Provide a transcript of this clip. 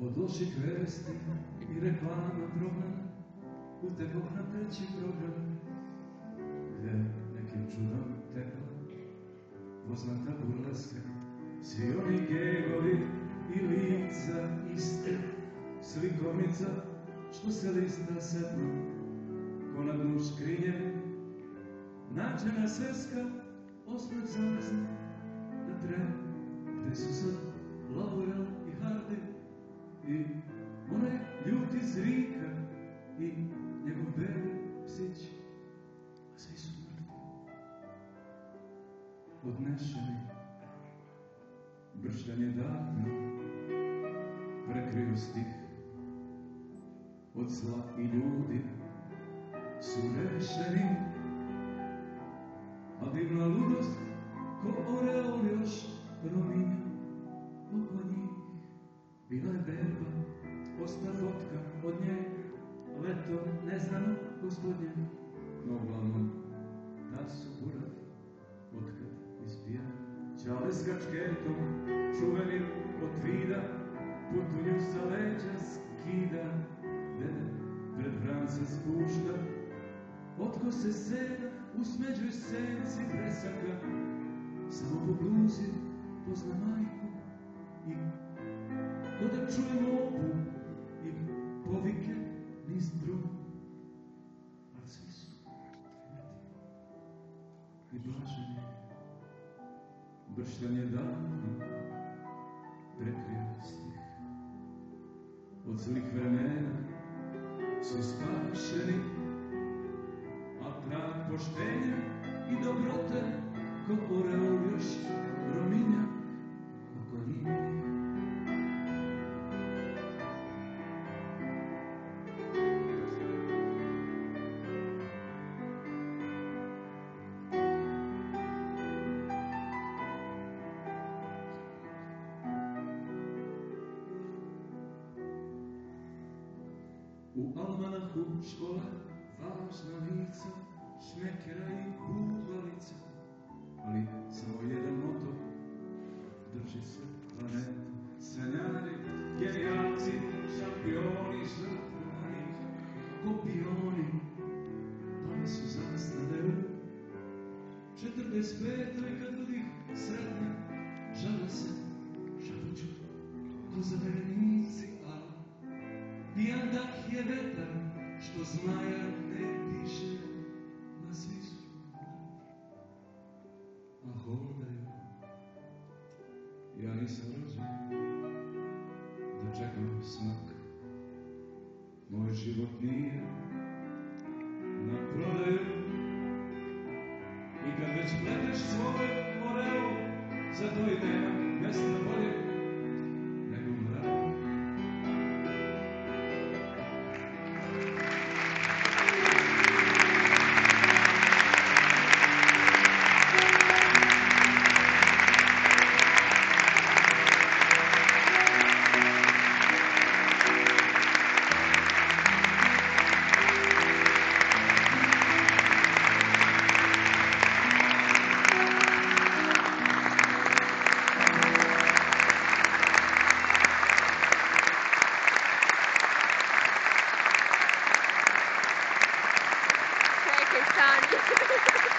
Od loših vesti i reklama progleda utekao na treći program, gde nekim čudom tekla poznata burleska. Svi oni gegovi i lica iste, slikovnica što se lista sedma, ko na dnu škrinje, nađena sveska, osmeh zamrzne na tren, gde su sad Laurel i Hardy i onaj ljuti Zrika i njegov beli psić, a svi su mrtvi, odnešeni. Brštanje davno prekrio stih, od zla i ljudi su rešeni, a divna ludost ko oreol još rominja oko njih. Bila je beba, osta fotka od nje, leto neznano gospodnje, no uglavnom da su burav otkad ispija. Ćale s kačketom, čuvenim od vida, putunju sa leđa skida, dede pred vranca spušta, otko se sena u smeđoj senci presaka, samo po bluzi pozna majku i ko da čuje lopu i povike niz drum, ali svi su mrtvi i blaženi. Brštanje davno prekrio stih, od zlih vremena su spašeni, a trag poštenja i dobrote ko oreol još rominja oko njih. U almanahu škola, važna lica, šmekera i bubalica, ali samo jedan moto drži se planeta. Sanjari, genijalci, šampioni, žrtvovani, kopioni, pali su zastave u 45. kad ljudi sretni, žale se, žaluću, ko zaverenici, pijan dah je vetar, što zmaja ne piše na svisu, a hodaju. Ja nisam rođen da čekam smak, moj život nije na prodaju. I kad već pleteš svoj oreo, zato i nema mesta bolje nego mrak. Thank you, son.